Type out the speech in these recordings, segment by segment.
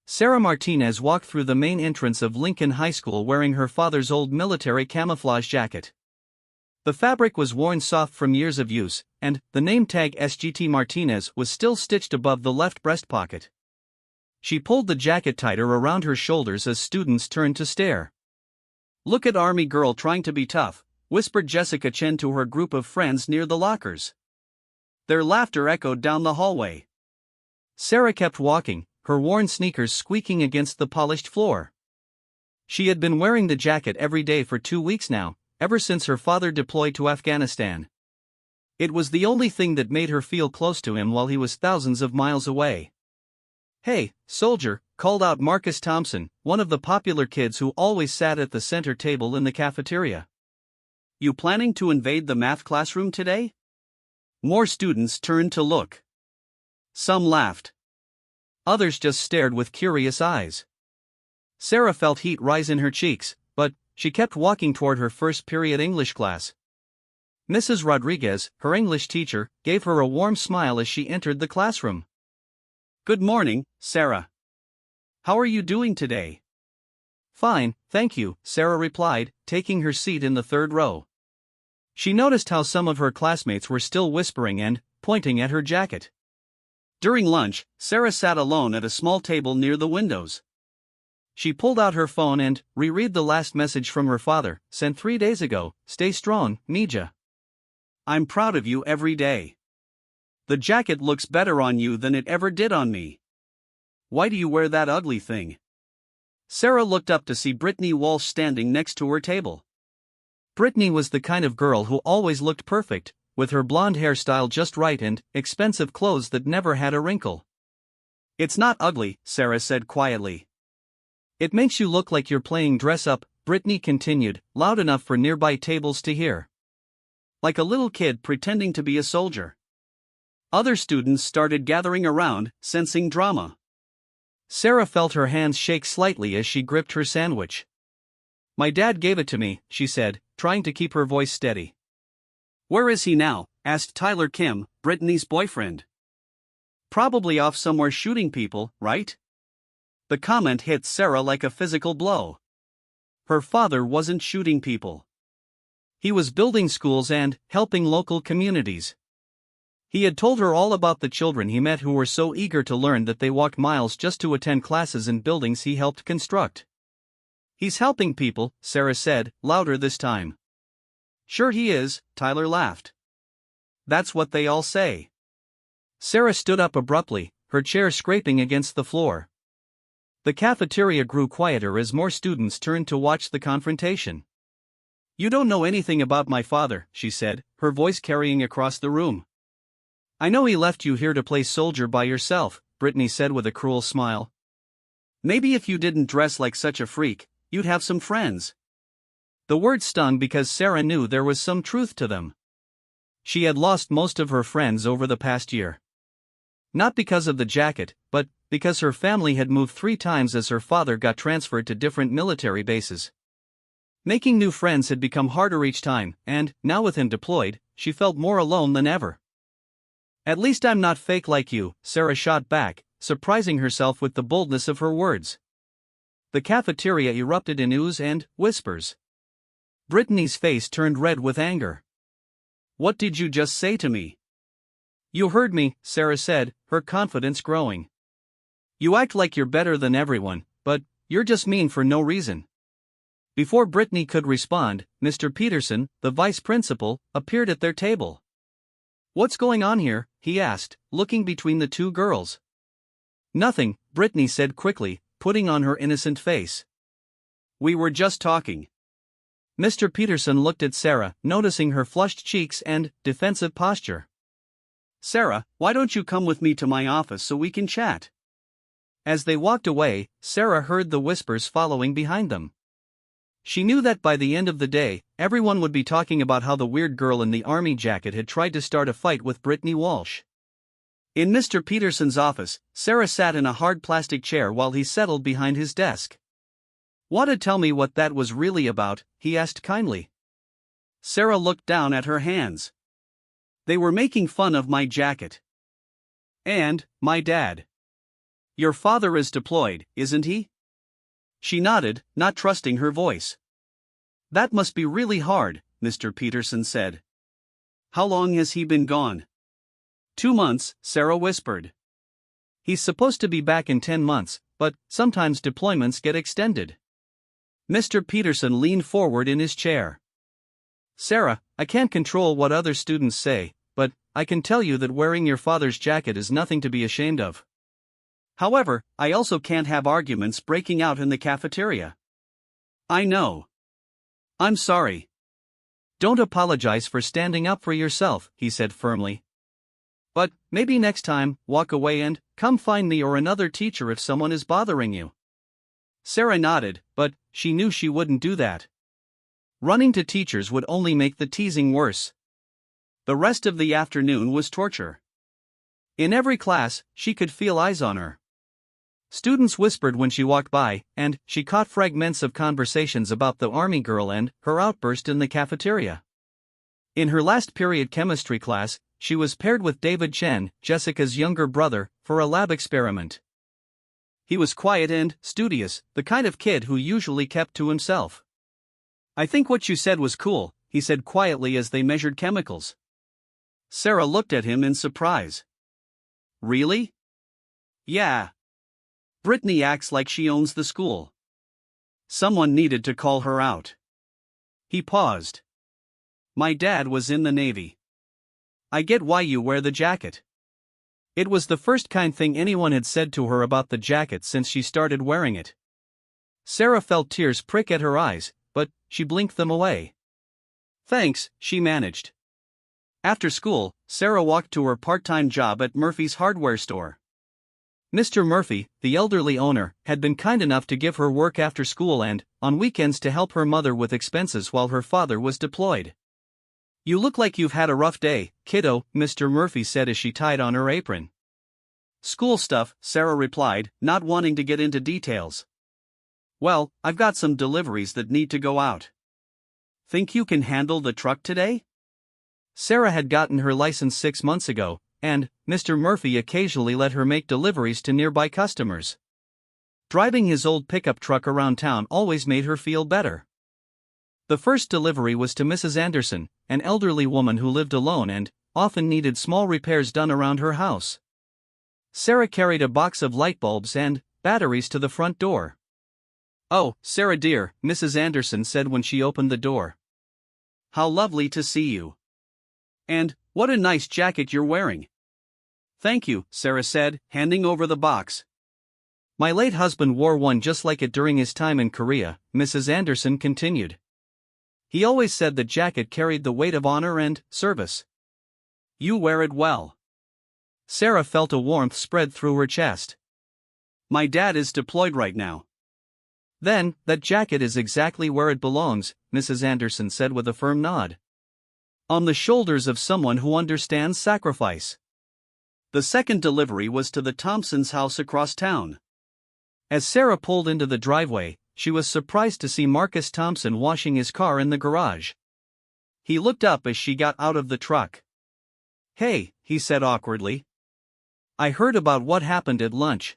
Sarah Martinez walked through the main entrance of Lincoln High School wearing her father's old military camouflage jacket. The fabric was worn soft from years of use, and the name tag SGT Martinez was still stitched above the left breast pocket. She pulled the jacket tighter around her shoulders as students turned to stare. "Look at Army girl trying to be tough," whispered Jessica Chen to her group of friends near the lockers. Their laughter echoed down the hallway. Sarah kept walking, her worn sneakers squeaking against the polished floor. She had been wearing the jacket every day for 2 weeks now, ever since her father deployed to Afghanistan. It was the only thing that made her feel close to him while he was thousands of miles away. "Hey, soldier," called out Marcus Thompson, one of the popular kids who always sat at the center table in the cafeteria. "You planning to invade the math classroom today?" More students turned to look. Some laughed. Others just stared with curious eyes. Sarah felt heat rise in her cheeks, but she kept walking toward her first period English class. Mrs. Rodriguez, her English teacher, gave her a warm smile as she entered the classroom. "Good morning, Sarah. How are you doing today?" "Fine, thank you," Sarah replied, taking her seat in the third row. She noticed how some of her classmates were still whispering and pointing at her jacket. During lunch, Sarah sat alone at a small table near the windows. She pulled out her phone and reread the last message from her father, sent 3 days ago. "Stay strong, Mija. I'm proud of you every day. The jacket looks better on you than it ever did on me. Why do you wear that ugly thing?" Sarah looked up to see Brittany Walsh standing next to her table. Brittany was the kind of girl who always looked perfect, with her blonde hairstyle just right and expensive clothes that never had a wrinkle. "It's not ugly," Sarah said quietly. "It makes you look like you're playing dress up," Brittany continued, loud enough for nearby tables to hear. "Like a little kid pretending to be a soldier." Other students started gathering around, sensing drama. Sarah felt her hands shake slightly as she gripped her sandwich. "My dad gave it to me," she said, trying to keep her voice steady. "Where is he now?" asked Tyler Kim, Brittany's boyfriend. "Probably off somewhere shooting people, right?" The comment hit Sarah like a physical blow. Her father wasn't shooting people. He was building schools and helping local communities. He had told her all about the children he met who were so eager to learn that they walked miles just to attend classes in buildings he helped construct. "He's helping people," Sarah said, louder this time. "Sure he is," Tyler laughed. "That's what they all say." Sarah stood up abruptly, her chair scraping against the floor. The cafeteria grew quieter as more students turned to watch the confrontation. "You don't know anything about my father," she said, her voice carrying across the room. "I know he left you here to play soldier by yourself," Brittany said with a cruel smile. "Maybe if you didn't dress like such a freak, you'd have some friends." The words stung because Sarah knew there was some truth to them. She had lost most of her friends over the past year. Not because of the jacket, but because her family had moved 3 times as her father got transferred to different military bases. Making new friends had become harder each time, and, now with him deployed, she felt more alone than ever. "At least I'm not fake like you," Sarah shot back, surprising herself with the boldness of her words. The cafeteria erupted in oohs and whispers. Brittany's face turned red with anger. "What did you just say to me?" "You heard me," Sarah said, her confidence growing. "You act like you're better than everyone, but you're just mean for no reason." Before Brittany could respond, Mr. Peterson, the vice principal, appeared at their table. "What's going on here?" he asked, looking between the 2 girls. "Nothing," Brittany said quickly, putting on her innocent face. "We were just talking." Mr. Peterson looked at Sarah, noticing her flushed cheeks and defensive posture. "Sarah, why don't you come with me to my office so we can chat?" As they walked away, Sarah heard the whispers following behind them. She knew that by the end of the day, everyone would be talking about how the weird girl in the army jacket had tried to start a fight with Brittany Walsh. In Mr. Peterson's office, Sarah sat in a hard plastic chair while he settled behind his desk. "Want to tell me what that was really about?" he asked kindly. Sarah looked down at her hands. "They were making fun of my jacket. And my dad. Your father is deployed, isn't he? She nodded, not trusting her voice. That must be really hard, Mr. Peterson said. How long has he been gone? 2 months, Sarah whispered. He's supposed to be back in 10 months, but sometimes deployments get extended. Mr. Peterson leaned forward in his chair. Sarah, I can't control what other students say, but I can tell you that wearing your father's jacket is nothing to be ashamed of. However, I also can't have arguments breaking out in the cafeteria. I know. I'm sorry. Don't apologize for standing up for yourself, he said firmly. But maybe next time, walk away and come find me or another teacher if someone is bothering you. Sarah nodded, but she knew she wouldn't do that. Running to teachers would only make the teasing worse. The rest of the afternoon was torture. In every class, she could feel eyes on her. Students whispered when she walked by, and she caught fragments of conversations about the army girl and her outburst in the cafeteria. In her last period chemistry class, she was paired with David Chen, Jessica's younger brother, for a lab experiment. He was quiet and studious, the kind of kid who usually kept to himself. I think what you said was cool, he said quietly as they measured chemicals. Sarah looked at him in surprise. Really? Yeah. Brittany acts like she owns the school. Someone needed to call her out. He paused. My dad was in the Navy. I get why you wear the jacket. It was the first kind thing anyone had said to her about the jacket since she started wearing it. Sarah felt tears prick at her eyes, but she blinked them away. Thanks, she managed. After school, Sarah walked to her part-time job at Murphy's hardware store. Mr. Murphy, the elderly owner, had been kind enough to give her work after school and, on weekends, to help her mother with expenses while her father was deployed. You look like you've had a rough day, kiddo, Mr. Murphy said as she tied on her apron. School stuff, Sarah replied, not wanting to get into details. Well, I've got some deliveries that need to go out. Think you can handle the truck today? Sarah had gotten her license 6 months ago, and Mr. Murphy occasionally let her make deliveries to nearby customers. Driving his old pickup truck around town always made her feel better. The first delivery was to Mrs. Anderson, an elderly woman who lived alone and often needed small repairs done around her house. Sarah carried a box of light bulbs and batteries to the front door. Oh, Sarah dear, Mrs. Anderson said when she opened the door. How lovely to see you. And what a nice jacket you're wearing. Thank you, Sarah said, handing over the box. My late husband wore one just like it during his time in Korea, Mrs. Anderson continued. He always said the jacket carried the weight of honor and service. You wear it well. Sarah felt a warmth spread through her chest. My dad is deployed right now. Then, that jacket is exactly where it belongs, Mrs. Anderson said with a firm nod. On the shoulders of someone who understands sacrifice. The second delivery was to the Thompsons' house across town. As Sarah pulled into the driveway, she was surprised to see Marcus Thompson washing his car in the garage. He looked up as she got out of the truck. Hey, he said awkwardly. I heard about what happened at lunch.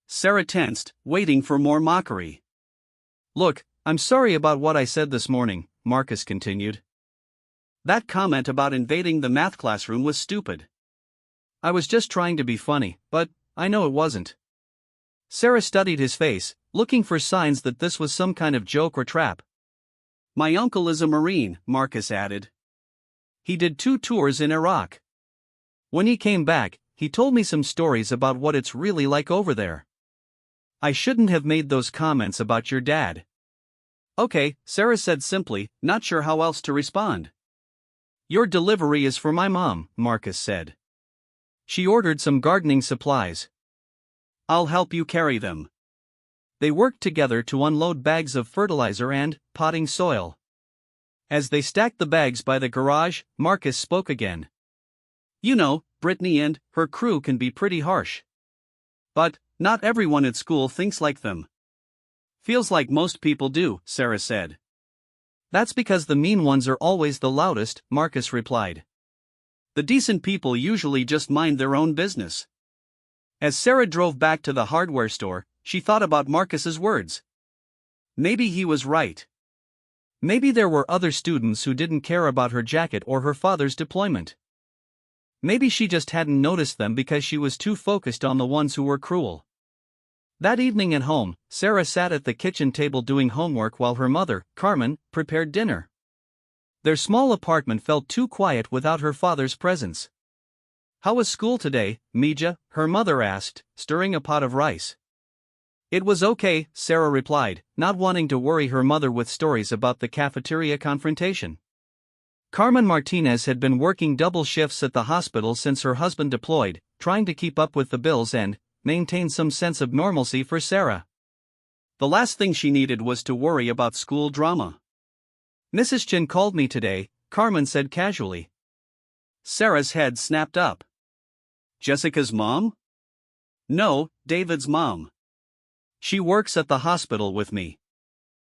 Sarah tensed, waiting for more mockery. Look, I'm sorry about what I said this morning, Marcus continued. That comment about invading the math classroom was stupid. I was just trying to be funny, but I know it wasn't. Sarah studied his face, looking for signs that this was some kind of joke or trap. My uncle is a Marine, Marcus added. He did 2 tours in Iraq. When he came back, he told me some stories about what it's really like over there. I shouldn't have made those comments about your dad. Okay, Sarah said simply, not sure how else to respond. Your delivery is for my mom, Marcus said. She ordered some gardening supplies. I'll help you carry them. They worked together to unload bags of fertilizer and potting soil. As they stacked the bags by the garage, Marcus spoke again. You know, Brittany and her crew can be pretty harsh. But not everyone at school thinks like them. Feels like most people do, Sarah said. That's because the mean ones are always the loudest, Marcus replied. The decent people usually just mind their own business. As Sarah drove back to the hardware store, she thought about Marcus's words. Maybe he was right. Maybe there were other students who didn't care about her jacket or her father's deployment. Maybe she just hadn't noticed them because she was too focused on the ones who were cruel. That evening at home, Sarah sat at the kitchen table doing homework while her mother, Carmen, prepared dinner. Their small apartment felt too quiet without her father's presence. "How was school today, Mija?" her mother asked, stirring a pot of rice. "It was okay," Sarah replied, not wanting to worry her mother with stories about the cafeteria confrontation. Carmen Martinez had been working double shifts at the hospital since her husband deployed, trying to keep up with the bills and maintain some sense of normalcy for Sarah. The last thing she needed was to worry about school drama. "Mrs. Chin called me today," Carmen said casually. Sarah's head snapped up. "Jessica's mom?" "No, David's mom. She works at the hospital with me.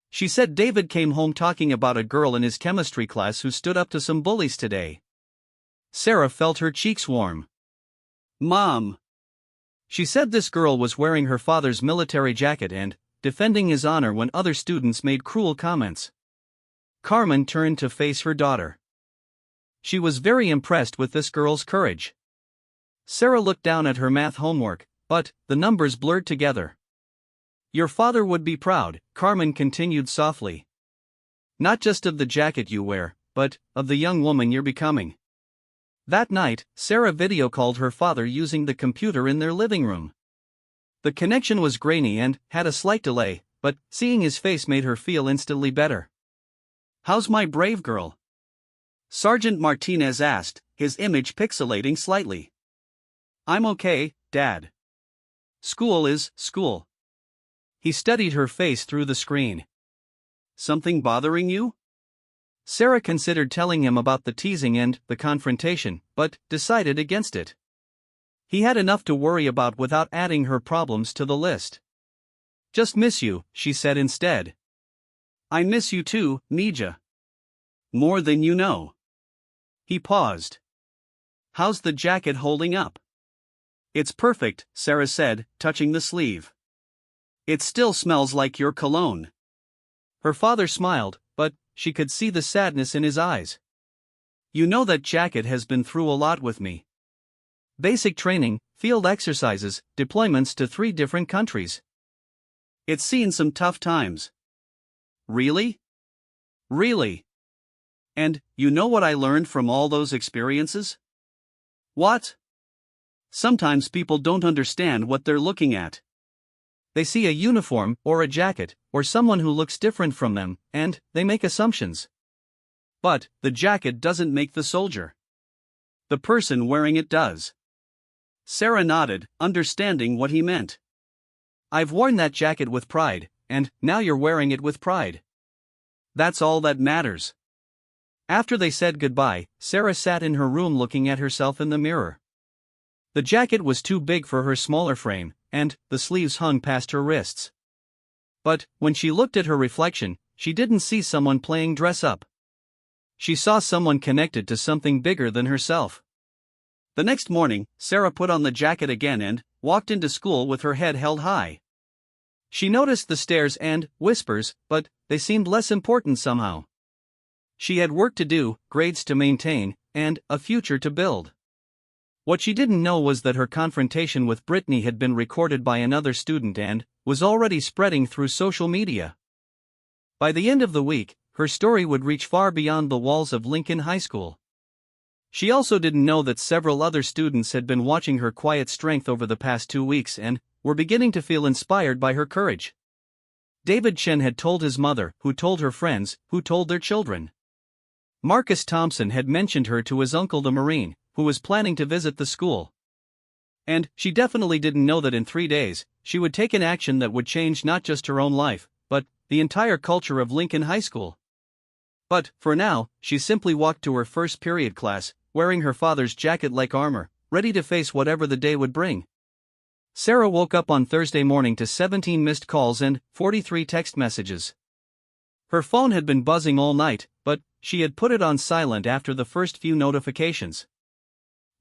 She said David came home talking about a girl in his chemistry class who stood up to some bullies today." Sarah felt her cheeks warm. "Mom." She said this girl was wearing her father's military jacket and defending his honor when other students made cruel comments. Carmen turned to face her daughter. She was very impressed with this girl's courage. Sarah looked down at her math homework, but the numbers blurred together. "Your father would be proud," Carmen continued softly. "Not just of the jacket you wear, but of the young woman you're becoming." That night, Sarah video called her father using the computer in their living room. The connection was grainy and had a slight delay, but seeing his face made her feel instantly better. "How's my brave girl?" Sergeant Martinez asked, his image pixelating slightly. "I'm okay, Dad. School is school." He studied her face through the screen. "Something bothering you?" Sarah considered telling him about the teasing and the confrontation, but decided against it. He had enough to worry about without adding her problems to the list. "Just miss you," she said instead. "I miss you too, Mija. More than you know." He paused. "How's the jacket holding up?" "It's perfect," Sarah said, touching the sleeve. "It still smells like your cologne." Her father smiled, but she could see the sadness in his eyes. "You know that jacket has been through a lot with me. Basic training, field exercises, deployments to 3 different countries. It's seen some tough times." "Really?" "Really. And you know what I learned from all those experiences?" "What?" "Sometimes people don't understand what they're looking at. They see a uniform, or a jacket, or someone who looks different from them, and they make assumptions. But the jacket doesn't make the soldier. The person wearing it does." Sarah nodded, understanding what he meant. "I've worn that jacket with pride, and now you're wearing it with pride. That's all that matters." After they said goodbye, Sarah sat in her room looking at herself in the mirror. The jacket was too big for her smaller frame, and the sleeves hung past her wrists. But when she looked at her reflection, she didn't see someone playing dress-up. She saw someone connected to something bigger than herself. The next morning, Sarah put on the jacket again and walked into school with her head held high. She noticed the stares and whispers, but they seemed less important somehow. She had work to do, grades to maintain, and a future to build. What she didn't know was that her confrontation with Brittany had been recorded by another student and was already spreading through social media. By the end of the week, her story would reach far beyond the walls of Lincoln High School. She also didn't know that several other students had been watching her quiet strength over the past 2 weeks and were beginning to feel inspired by her courage. David Chen had told his mother, who told her friends, who told their children. Marcus Thompson had mentioned her to his uncle the Marine, who was planning to visit the school. And she definitely didn't know that in 3 days, she would take an action that would change not just her own life, but the entire culture of Lincoln High School. But, for now, she simply walked to her first period class, wearing her father's jacket like armor, ready to face whatever the day would bring. Sarah woke up on Thursday morning to 17 missed calls and 43 text messages. Her phone had been buzzing all night, but she had put it on silent after the first few notifications.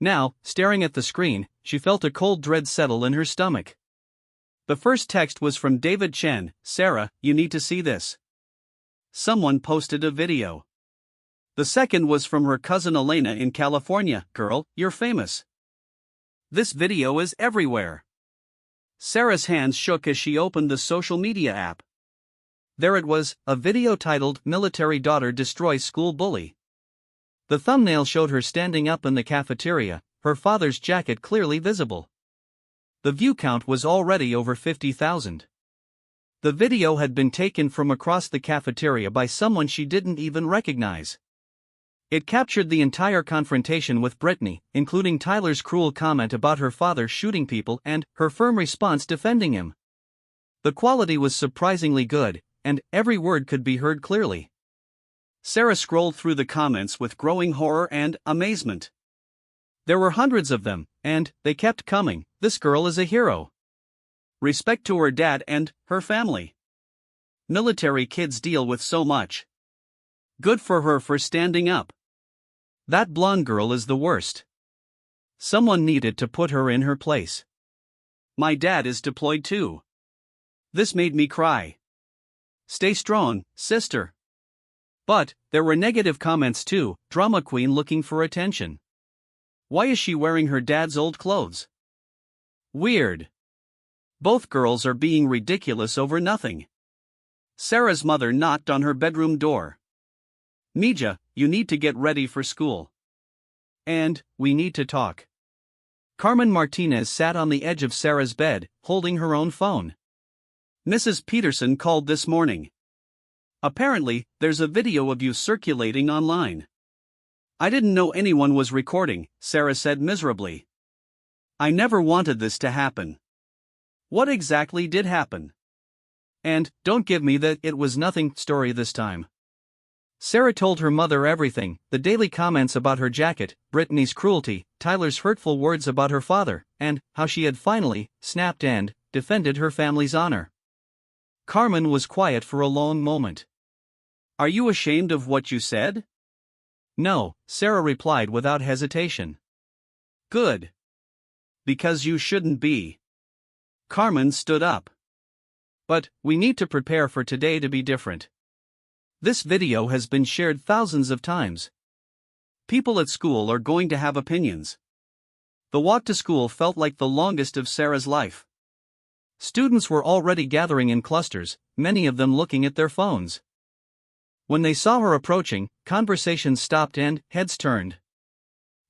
Now, staring at the screen, she felt a cold dread settle in her stomach. The first text was from David Chen. "Sarah, you need to see this." Someone posted a video. The second was from her cousin Elena in California. "Girl, you're famous. This video is everywhere." Sarah's hands shook as she opened the social media app. There it was, a video titled "Military Daughter Destroys School Bully." The thumbnail showed her standing up in the cafeteria, her father's jacket clearly visible. The view count was already over 50,000. The video had been taken from across the cafeteria by someone she didn't even recognize. It captured the entire confrontation with Brittany, including Tyler's cruel comment about her father shooting people and her firm response defending him. The quality was surprisingly good, and every word could be heard clearly. Sarah scrolled through the comments with growing horror and amazement. There were hundreds of them, and they kept coming. "This girl is a hero. Respect to her dad and her family. Military kids deal with so much. Good for her for standing up. That blonde girl is the worst. Someone needed to put her in her place. My dad is deployed too. This made me cry. Stay strong, sister." But there were negative comments too. "Drama queen looking for attention. Why is she wearing her dad's old clothes? Weird. Both girls are being ridiculous over nothing." Sarah's mother knocked on her bedroom door. "Mija, you need to get ready for school. And we need to talk." Carmen Martinez sat on the edge of Sarah's bed, holding her own phone. "Mrs. Peterson called this morning. Apparently, there's a video of you circulating online." "I didn't know anyone was recording," Sarah said miserably. "I never wanted this to happen." "What exactly did happen? And don't give me the 'it was nothing' story this time." Sarah told her mother everything: the daily comments about her jacket, Brittany's cruelty, Tyler's hurtful words about her father, and how she had finally snapped and defended her family's honor. Carmen was quiet for a long moment. "Are you ashamed of what you said?" "No," Sarah replied without hesitation. "Good. Because you shouldn't be." Carmen stood up. "But we need to prepare for today to be different. This video has been shared thousands of times. People at school are going to have opinions." The walk to school felt like the longest of Sarah's life. Students were already gathering in clusters, many of them looking at their phones. When they saw her approaching, conversations stopped and heads turned.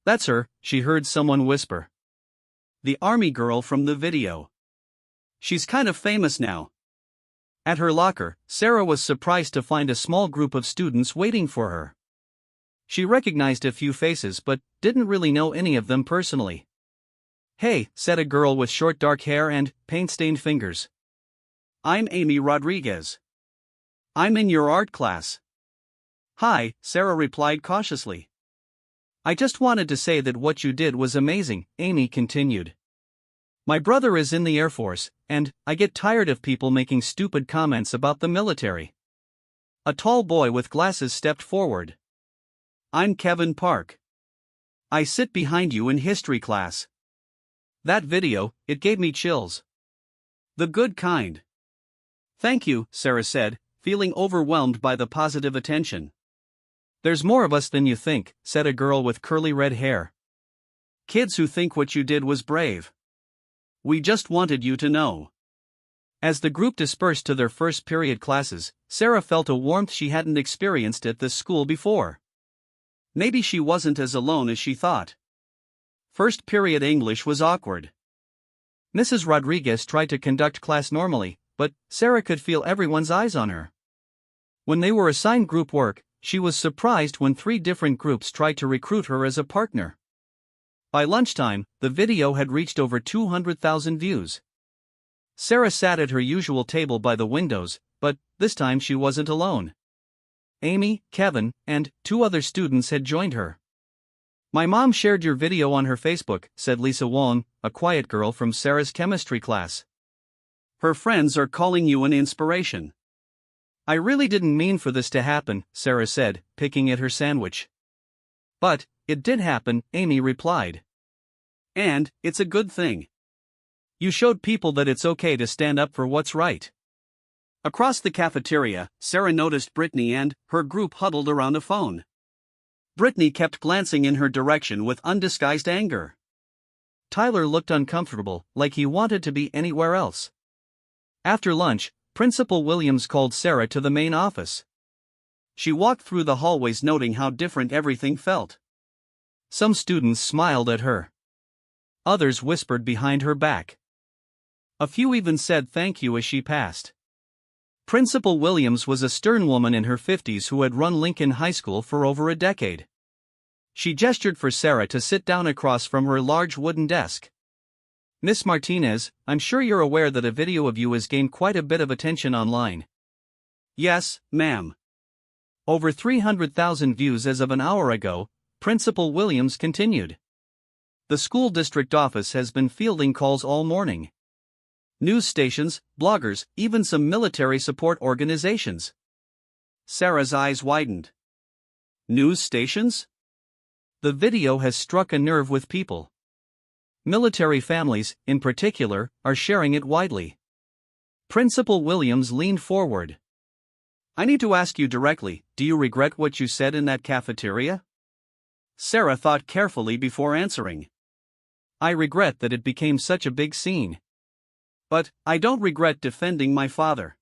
"That's her," she heard someone whisper. "The army girl from the video. She's kind of famous now." At her locker, Sarah was surprised to find a small group of students waiting for her. She recognized a few faces but didn't really know any of them personally. "Hey," said a girl with short dark hair and paint-stained fingers. "I'm Amy Rodriguez. I'm in your art class." "Hi," Sarah replied cautiously. "I just wanted to say that what you did was amazing," Amy continued. "My brother is in the Air Force, and I get tired of people making stupid comments about the military." A tall boy with glasses stepped forward. "I'm Kevin Park. I sit behind you in history class. That video, it gave me chills. The good kind." "Thank you," Sarah said, feeling overwhelmed by the positive attention. "There's more of us than you think," said a girl with curly red hair. "Kids who think what you did was brave. We just wanted you to know." As the group dispersed to their first period classes, Sarah felt a warmth she hadn't experienced at this school before. Maybe she wasn't as alone as she thought. First period English was awkward. Mrs. Rodriguez tried to conduct class normally, but Sarah could feel everyone's eyes on her. When they were assigned group work, she was surprised when 3 different groups tried to recruit her as a partner. By lunchtime, the video had reached over 200,000 views. Sarah sat at her usual table by the windows, but this time she wasn't alone. Amy, Kevin, and 2 other students had joined her. "My mom shared your video on her Facebook," said Lisa Wong, a quiet girl from Sarah's chemistry class. "Her friends are calling you an inspiration." "I really didn't mean for this to happen," Sarah said, picking at her sandwich. "But it did happen," Amy replied. And it's a good thing. You showed people that it's okay to stand up for what's right. Across the cafeteria, Sarah noticed Brittany and her group huddled around a phone. Brittany kept glancing in her direction with undisguised anger. Tyler looked uncomfortable, like he wanted to be anywhere else. After lunch, Principal Williams called Sarah to the main office. She walked through the hallways noting how different everything felt. Some students smiled at her. Others whispered behind her back. A few even said thank you as she passed. Principal Williams was a stern woman in her 50s who had run Lincoln High School for over a decade. She gestured for Sarah to sit down across from her large wooden desk. Miss Martinez, I'm sure you're aware that a video of you has gained quite a bit of attention online. Yes, ma'am. Over 300,000 views as of an hour ago, Principal Williams continued. The school district office has been fielding calls all morning. News stations, bloggers, even some military support organizations. Sarah's eyes widened. News stations? The video has struck a nerve with people. Military families, in particular, are sharing it widely. Principal Williams leaned forward. I need to ask you directly, do you regret what you said in that cafeteria? Sarah thought carefully before answering. I regret that it became such a big scene. But, I don't regret defending my father.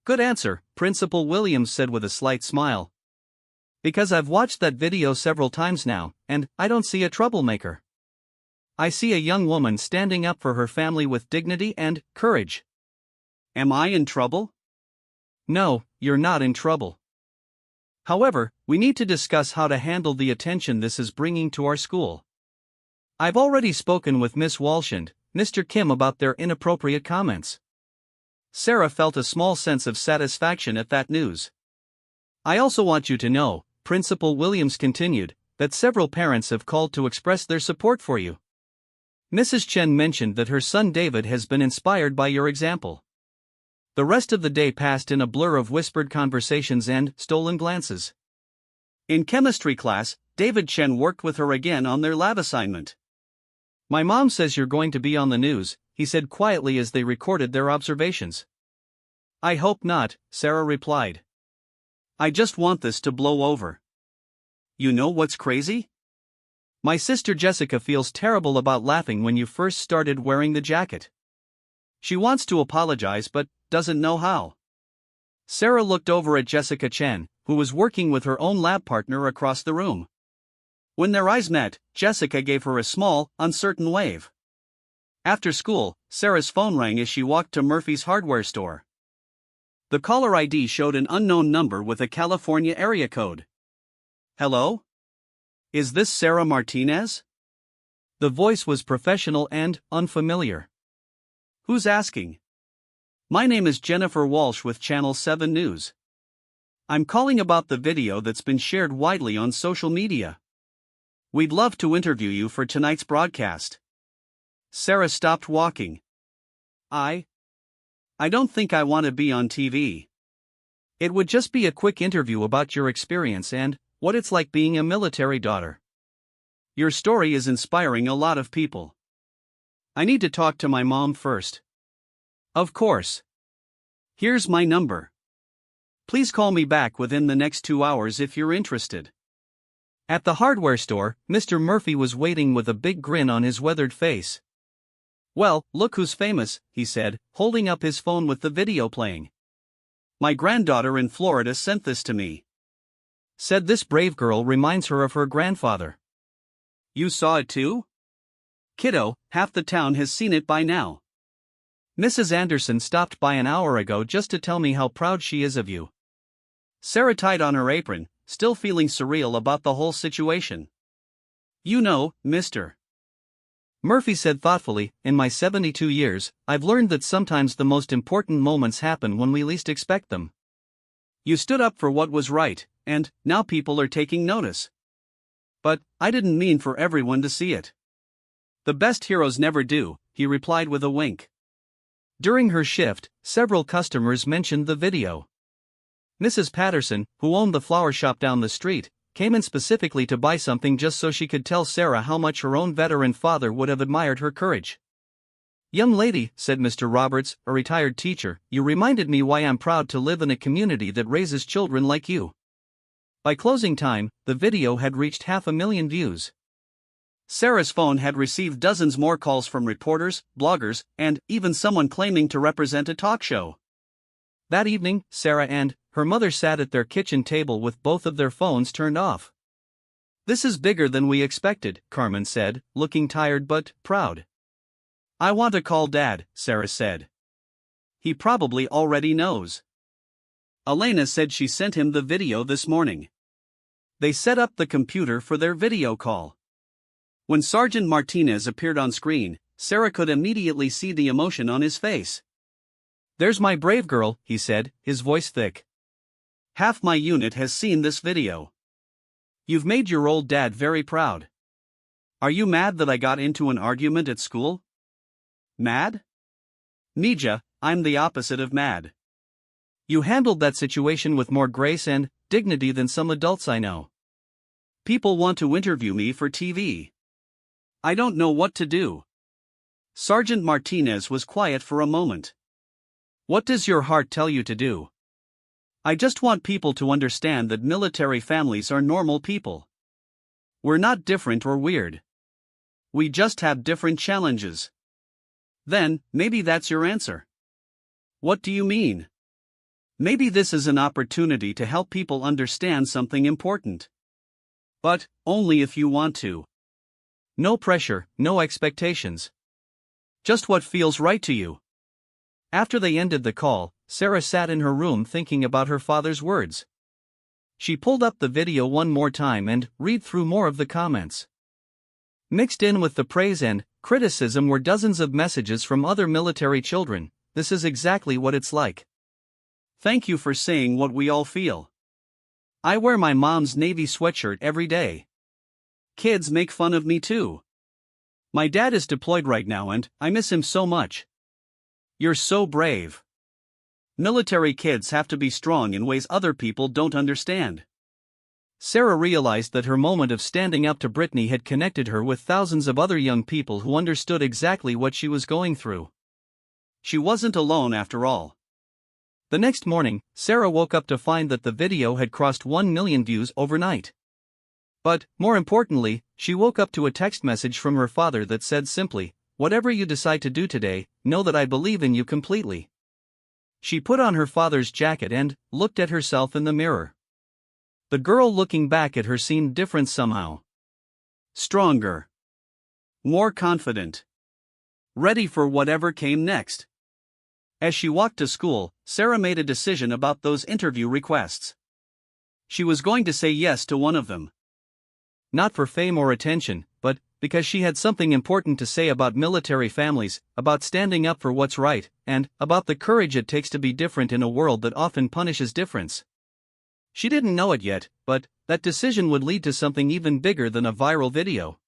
Good answer, Principal Williams said with a slight smile. Because I've watched that video several times now, and I don't see a troublemaker. I see a young woman standing up for her family with dignity and courage. Am I in trouble? No, you're not in trouble. However, we need to discuss how to handle the attention this is bringing to our school. I've already spoken with Miss Walsh and Mr. Kim about their inappropriate comments. Sarah felt a small sense of satisfaction at that news. I also want you to know, Principal Williams continued, that several parents have called to express their support for you. Mrs. Chen mentioned that her son David has been inspired by your example. The rest of the day passed in a blur of whispered conversations and stolen glances. In chemistry class, David Chen worked with her again on their lab assignment. My mom says you're going to be on the news, he said quietly as they recorded their observations. I hope not, Sarah replied. I just want this to blow over. You know what's crazy? My sister Jessica feels terrible about laughing when you first started wearing the jacket. She wants to apologize but doesn't know how. Sarah looked over at Jessica Chen, who was working with her own lab partner across the room. When their eyes met, Jessica gave her a small, uncertain wave. After school, Sarah's phone rang as she walked to Murphy's hardware store. The caller ID showed an unknown number with a California area code. Hello? Is this Sarah Martinez? The voice was professional and unfamiliar. Who's asking? My name is Jennifer Walsh with Channel 7 News. I'm calling about the video that's been shared widely on social media. We'd love to interview you for tonight's broadcast. Sarah stopped walking. I don't think I want to be on TV. It would just be a quick interview about your experience and what it's like being a military daughter. Your story is inspiring a lot of people. I need to talk to my mom first. Of course. Here's my number. Please call me back within the next 2 hours if you're interested. At the hardware store, Mr. Murphy was waiting with a big grin on his weathered face. Well, look who's famous, he said, holding up his phone with the video playing. My granddaughter in Florida sent this to me. Said this brave girl reminds her of her grandfather. You saw it too? Kiddo, half the town has seen it by now. Mrs. Anderson stopped by an hour ago just to tell me how proud she is of you. Sarah tied on her apron, still feeling surreal about the whole situation. You know, Mr. Murphy said thoughtfully, in my 72 years, I've learned that sometimes the most important moments happen when we least expect them. You stood up for what was right, and now people are taking notice. But I didn't mean for everyone to see it. The best heroes never do, he replied with a wink. During her shift, several customers mentioned the video. Mrs. Patterson, who owned the flower shop down the street, came in specifically to buy something just so she could tell Sarah how much her own veteran father would have admired her courage. "Young lady," said Mr. Roberts, a retired teacher, "you reminded me why I'm proud to live in a community that raises children like you." By closing time, the video had reached 500,000 views. Sarah's phone had received dozens more calls from reporters, bloggers, and even someone claiming to represent a talk show. That evening, Sarah and her mother sat at their kitchen table with both of their phones turned off. "This is bigger than we expected," Carmen said, looking tired but proud. "I want to call Dad," Sarah said. "He probably already knows." Elena said she sent him the video this morning. They set up the computer for their video call. When Sergeant Martinez appeared on screen, Sarah could immediately see the emotion on his face. "There's my brave girl," he said, his voice thick. "Half my unit has seen this video. You've made your old dad very proud. Are you mad that I got into an argument at school?" "Mad? Mija, I'm the opposite of mad. You handled that situation with more grace and dignity than some adults I know. People want to interview me for TV. I don't know what to do." Sergeant Martinez was quiet for a moment. "What does your heart tell you to do?" "I just want people to understand that military families are normal people. We're not different or weird. We just have different challenges." "Then, maybe that's your answer." "What do you mean?" "Maybe this is an opportunity to help people understand something important. But, only if you want to. No pressure, no expectations. Just what feels right to you." After they ended the call, Sarah sat in her room thinking about her father's words. She pulled up the video one more time and read through more of the comments. Mixed in with the praise and criticism were dozens of messages from other military children. "This is exactly what it's like. Thank you for saying what we all feel. I wear my mom's navy sweatshirt every day. Kids make fun of me too. My dad is deployed right now and I miss him so much. You're so brave. Military kids have to be strong in ways other people don't understand." Sarah realized that her moment of standing up to Brittany had connected her with thousands of other young people who understood exactly what she was going through. She wasn't alone after all. The next morning, Sarah woke up to find that the video had crossed 1 million views overnight. But, more importantly, she woke up to a text message from her father that said simply, "Whatever you decide to do today, know that I believe in you completely." She put on her father's jacket and looked at herself in the mirror. The girl looking back at her seemed different somehow. Stronger. More confident. Ready for whatever came next. As she walked to school, Sarah made a decision about those interview requests. She was going to say yes to one of them. Not for fame or attention, but because she had something important to say about military families, about standing up for what's right, and about the courage it takes to be different in a world that often punishes difference. She didn't know it yet, but that decision would lead to something even bigger than a viral video.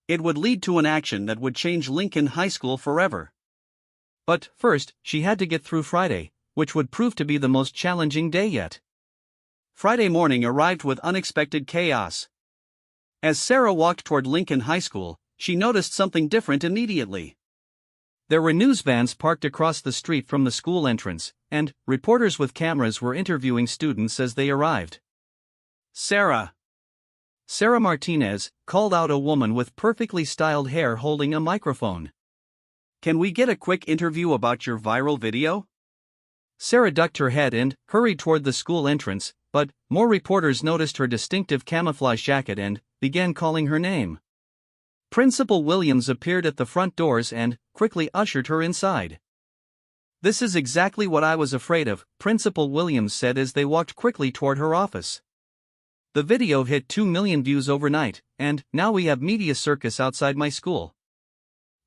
It would lead to an action that would change Lincoln High School forever. But first, she had to get through Friday, which would prove to be the most challenging day yet. Friday morning arrived with unexpected chaos. As Sarah walked toward Lincoln High School, she noticed something different immediately. There were news vans parked across the street from the school entrance, and reporters with cameras were interviewing students as they arrived. Sarah Martinez called out a woman with perfectly styled hair holding a microphone. "Can we get a quick interview about your viral video?" Sarah ducked her head and hurried toward the school entrance, but more reporters noticed her distinctive camouflage jacket and began calling her name. Principal Williams appeared at the front doors and quickly ushered her inside. "This is exactly what I was afraid of," Principal Williams said as they walked quickly toward her office. "The video hit 2 million views overnight, and now we have media circus outside my school."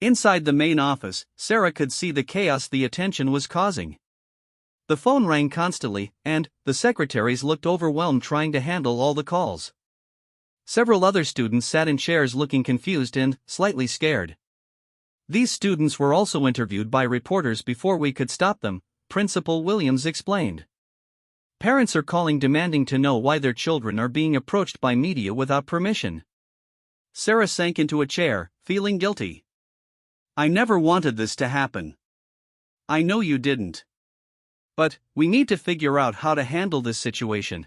Inside the main office, Sarah could see the chaos the attention was causing. The phone rang constantly, and the secretaries looked overwhelmed trying to handle all the calls. Several other students sat in chairs looking confused and slightly scared. "These students were also interviewed by reporters before we could stop them," Principal Williams explained. Parents are calling demanding to know why their children are being approached by media without permission. Sarah sank into a chair, feeling guilty. I never wanted this to happen. I know you didn't. But, we need to figure out how to handle this situation.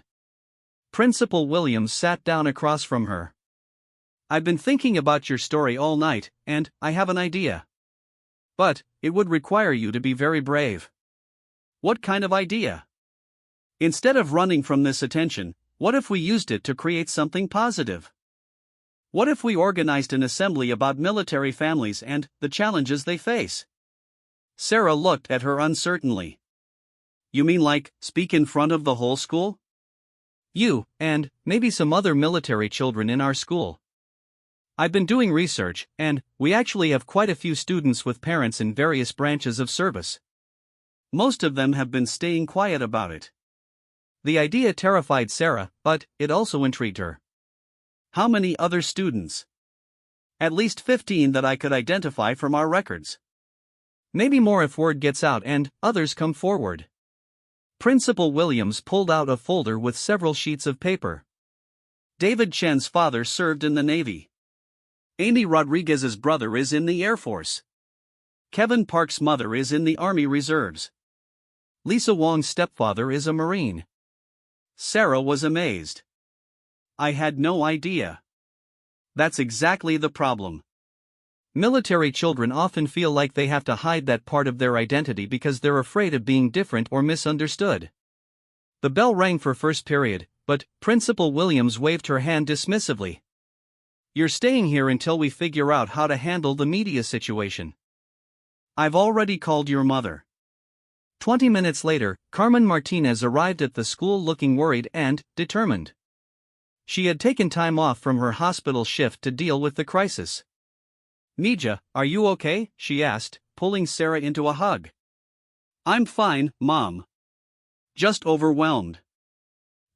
Principal Williams sat down across from her. I've been thinking about your story all night, and I have an idea. But, it would require you to be very brave. What kind of idea? Instead of running from this attention, what if we used it to create something positive? What if we organized an assembly about military families and the challenges they face? Sarah looked at her uncertainly. You mean like, speak in front of the whole school? You, and maybe some other military children in our school. I've been doing research, and we actually have quite a few students with parents in various branches of service. Most of them have been staying quiet about it. The idea terrified Sarah, but it also intrigued her. How many other students? At least 15 that I could identify from our records. Maybe more if word gets out and others come forward. Principal Williams pulled out a folder with several sheets of paper. David Chen's father served in the Navy. Amy Rodriguez's brother is in the Air Force. Kevin Park's mother is in the Army Reserves. Lisa Wong's stepfather is a Marine. Sarah was amazed. I had no idea. That's exactly the problem. Military children often feel like they have to hide that part of their identity because they're afraid of being different or misunderstood. The bell rang for first period, but Principal Williams waved her hand dismissively. You're staying here until we figure out how to handle the media situation. I've already called your mother. 20 minutes later, Carmen Martinez arrived at the school looking worried and determined. She had taken time off from her hospital shift to deal with the crisis. Mija, are you okay? She asked, pulling Sarah into a hug. I'm fine, Mom. Just overwhelmed.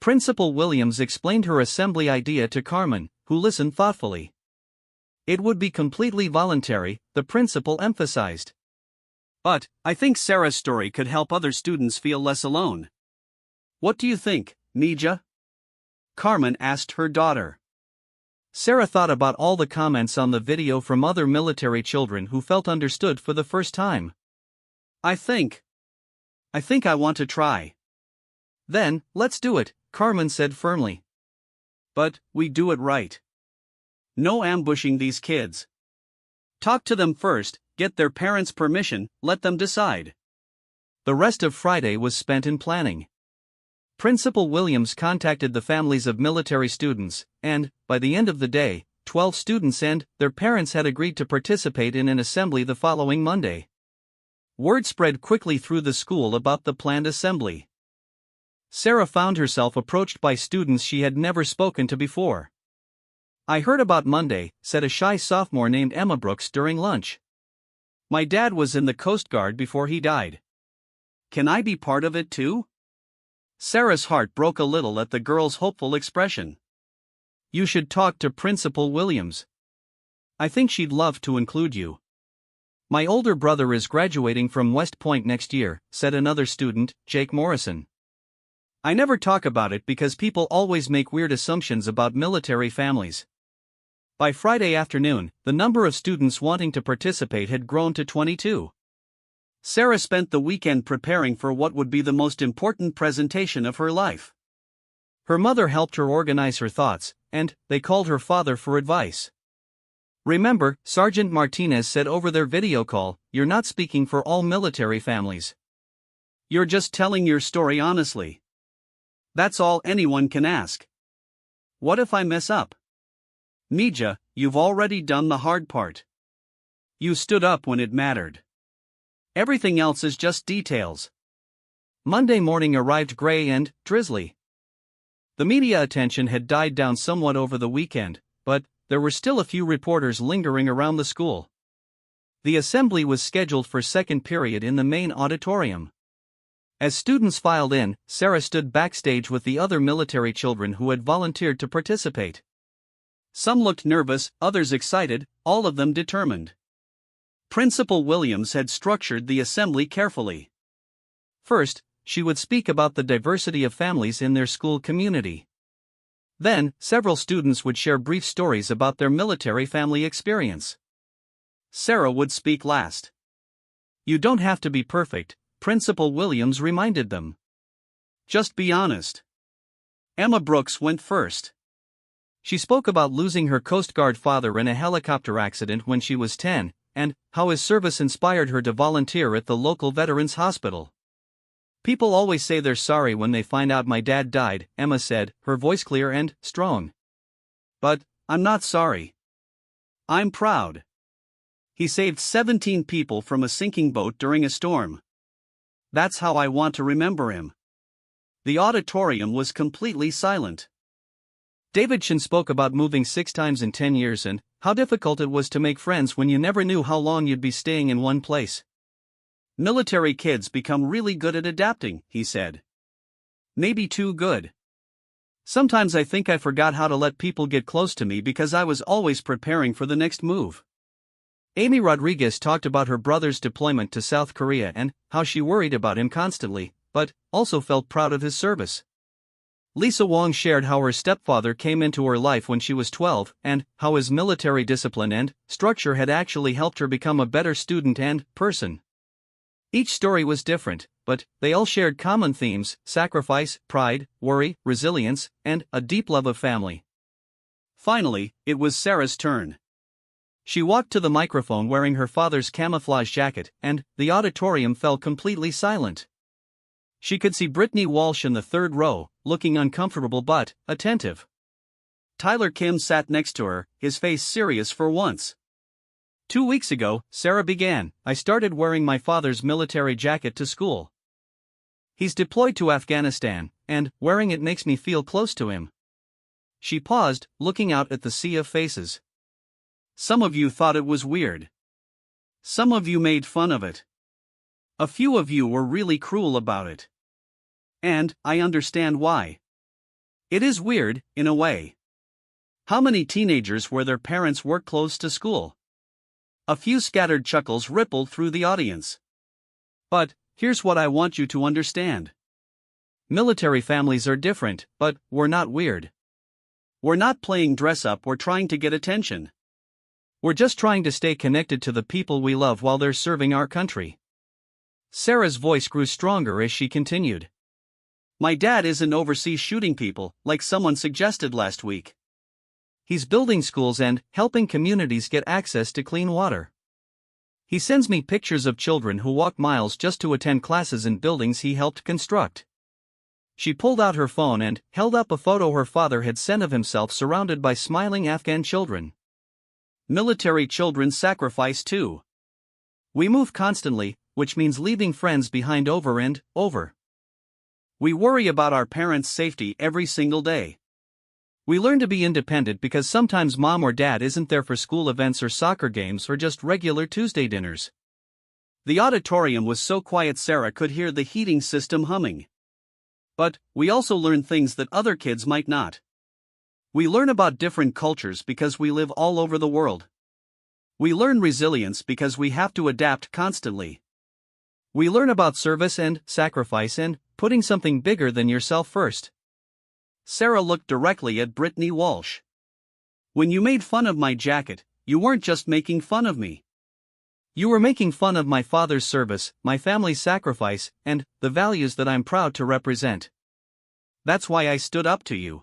Principal Williams explained her assembly idea to Carmen, who listened thoughtfully. It would be completely voluntary, the principal emphasized. But, I think Sarah's story could help other students feel less alone. What do you think, Mija? Carmen asked her daughter. Sarah thought about all the comments on the video from other military children who felt understood for the first time. I think I want to try. Then, let's do it, Carmen said firmly. But, we do it right. No ambushing these kids. Talk to them first, get their parents' permission, let them decide. The rest of Friday was spent in planning. Principal Williams contacted the families of military students, and, by the end of the day, 12 students and their parents had agreed to participate in an assembly the following Monday. Word spread quickly through the school about the planned assembly. Sarah found herself approached by students she had never spoken to before. I heard about Monday, said a shy sophomore named Emma Brooks during lunch. My dad was in the Coast Guard before he died. Can I be part of it too? Sarah's heart broke a little at the girl's hopeful expression. You should talk to Principal Williams. I think she'd love to include you. My older brother is graduating from West Point next year, said another student, Jake Morrison. I never talk about it because people always make weird assumptions about military families. By Friday afternoon, the number of students wanting to participate had grown to 22. Sarah spent the weekend preparing for what would be the most important presentation of her life. Her mother helped her organize her thoughts, and they called her father for advice. Remember, Sergeant Martinez said over their video call, you're not speaking for all military families. You're just telling your story honestly. That's all anyone can ask. What if I mess up? Mija, you've already done the hard part. You stood up when it mattered. Everything else is just details. Monday morning arrived gray and drizzly. The media attention had died down somewhat over the weekend, but there were still a few reporters lingering around the school. The assembly was scheduled for second period in the main auditorium. As students filed in, Sarah stood backstage with the other military children who had volunteered to participate. Some looked nervous, others excited, all of them determined. Principal Williams had structured the assembly carefully. First, she would speak about the diversity of families in their school community. Then, several students would share brief stories about their military family experience. Sarah would speak last. "You don't have to be perfect," Principal Williams reminded them. "Just be honest." Emma Brooks went first. She spoke about losing her Coast Guard father in a helicopter accident when she was 10, and how his service inspired her to volunteer at the local veterans hospital. "People always say they're sorry when they find out my dad died," Emma said, her voice clear and strong. "But I'm not sorry. I'm proud. He saved 17 people from a sinking boat during a storm. That's how I want to remember him." The auditorium was completely silent. Davidson spoke about moving 6 times in 10 years and how difficult it was to make friends when you never knew how long you'd be staying in one place. "Military kids become really good at adapting," he said. "Maybe too good. Sometimes I think I forgot how to let people get close to me because I was always preparing for the next move." Amy Rodriguez talked about her brother's deployment to South Korea and how she worried about him constantly, but also felt proud of his service. Lisa Wong shared how her stepfather came into her life when she was 12 and how his military discipline and structure had actually helped her become a better student and person. Each story was different, but they all shared common themes: sacrifice, pride, worry, resilience, and a deep love of family. Finally, it was Sarah's turn. She walked to the microphone wearing her father's camouflage jacket, and the auditorium fell completely silent. She could see Brittany Walsh in the third row, looking uncomfortable but attentive. Tyler Kim sat next to her, his face serious for once. 2 weeks ago, Sarah began, "I started wearing my father's military jacket to school. He's deployed to Afghanistan, and wearing it makes me feel close to him." She paused, looking out at the sea of faces. "Some of you thought it was weird. Some of you made fun of it. A few of you were really cruel about it. And I understand why. It is weird, in a way. How many teenagers wear their parents' work clothes to school?" A few scattered chuckles rippled through the audience. "But here's what I want you to understand. Military families are different, but we're not weird. We're not playing dress-up or trying to get attention. We're just trying to stay connected to the people we love while they're serving our country." Sarah's voice grew stronger as she continued. "My dad isn't overseas shooting people, like someone suggested last week. He's building schools and helping communities get access to clean water. He sends me pictures of children who walk miles just to attend classes in buildings he helped construct." She pulled out her phone and held up a photo her father had sent of himself surrounded by smiling Afghan children. "Military children sacrifice too. We move constantly, which means leaving friends behind over and over. We worry about our parents' safety every single day. We learn to be independent because sometimes mom or dad isn't there for school events or soccer games or just regular Tuesday dinners." The auditorium was so quiet Sarah could hear the heating system humming. "But we also learn things that other kids might not. We learn about different cultures because we live all over the world. We learn resilience because we have to adapt constantly. We learn about service and sacrifice and putting something bigger than yourself first." Sarah looked directly at Brittany Walsh. "When you made fun of my jacket, you weren't just making fun of me. You were making fun of my father's service, my family's sacrifice, and the values that I'm proud to represent. That's why I stood up to you.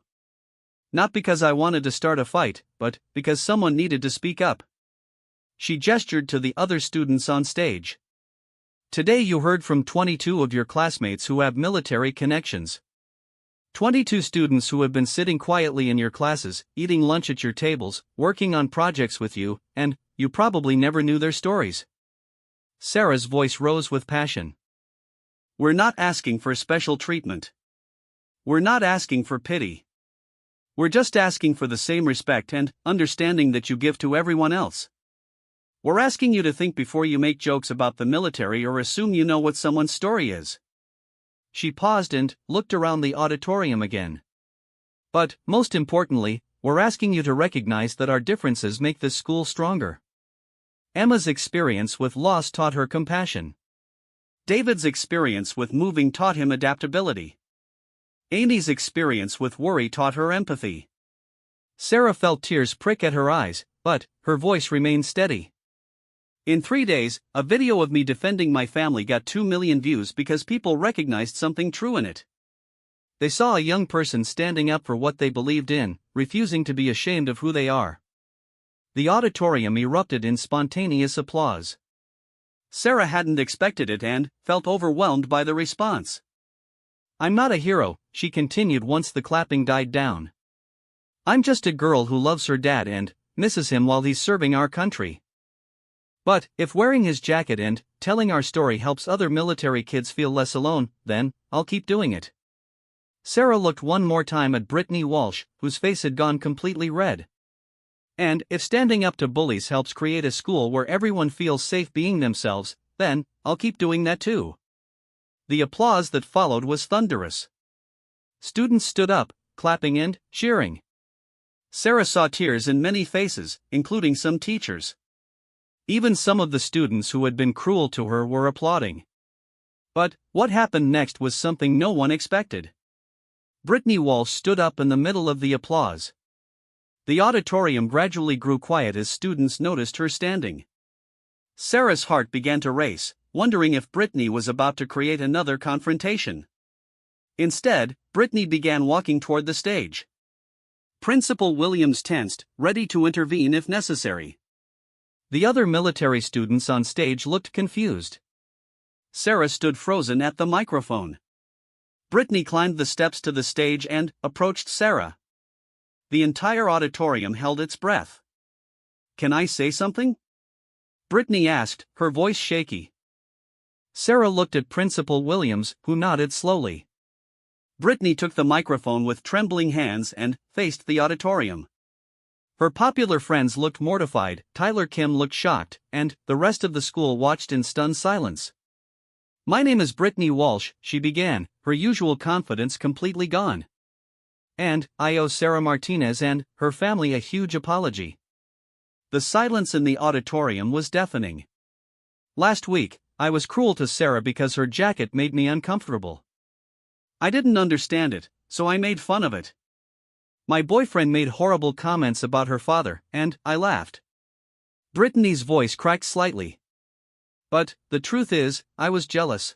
Not because I wanted to start a fight, but because someone needed to speak up." She gestured to the other students on stage. "Today you heard from 22 of your classmates who have military connections. 22 students who have been sitting quietly in your classes, eating lunch at your tables, working on projects with you, and you probably never knew their stories." Sarah's voice rose with passion. "We're not asking for special treatment. We're not asking for pity. We're just asking for the same respect and understanding that you give to everyone else. We're asking you to think before you make jokes about the military or assume you know what someone's story is." She paused and looked around the auditorium again. "But, most importantly, we're asking you to recognize that our differences make this school stronger." Emma's experience with loss taught her compassion. David's experience with moving taught him adaptability. Amy's experience with worry taught her empathy. Sarah felt tears prick at her eyes, but her voice remained steady. In 3 days, a video of me defending my family got 2 million views because people recognized something true in it. They saw a young person standing up for what they believed in, refusing to be ashamed of who they are. The auditorium erupted in spontaneous applause. Sarah hadn't expected it and felt overwhelmed by the response. "I'm not a hero," she continued once the clapping died down. "I'm just a girl who loves her dad and misses him while he's serving our country. But if wearing his jacket and telling our story helps other military kids feel less alone, then I'll keep doing it." Sarah looked one more time at Brittany Walsh, whose face had gone completely red. "And if standing up to bullies helps create a school where everyone feels safe being themselves, then I'll keep doing that too." The applause that followed was thunderous. Students stood up, clapping and cheering. Sarah saw tears in many faces, including some teachers. Even some of the students who had been cruel to her were applauding. But what happened next was something no one expected. Brittany Walsh stood up in the middle of the applause. The auditorium gradually grew quiet as students noticed her standing. Sarah's heart began to race, wondering if Brittany was about to create another confrontation. Instead, Brittany began walking toward the stage. Principal Williams tensed, ready to intervene if necessary. The other military students on stage looked confused. Sarah stood frozen at the microphone. Brittany climbed the steps to the stage and approached Sarah. The entire auditorium held its breath. "Can I say something?" Brittany asked, her voice shaky. Sarah looked at Principal Williams, who nodded slowly. Brittany took the microphone with trembling hands and faced the auditorium. Her popular friends looked mortified, Tyler Kim looked shocked, and the rest of the school watched in stunned silence. "My name is Brittany Walsh," she began, her usual confidence completely gone. "And I owe Sarah Martinez and her family a huge apology." The silence in the auditorium was deafening. "Last week, I was cruel to Sarah because her jacket made me uncomfortable. I didn't understand it, so I made fun of it. My boyfriend made horrible comments about her father, and I laughed." Brittany's voice cracked slightly. "But the truth is, I was jealous.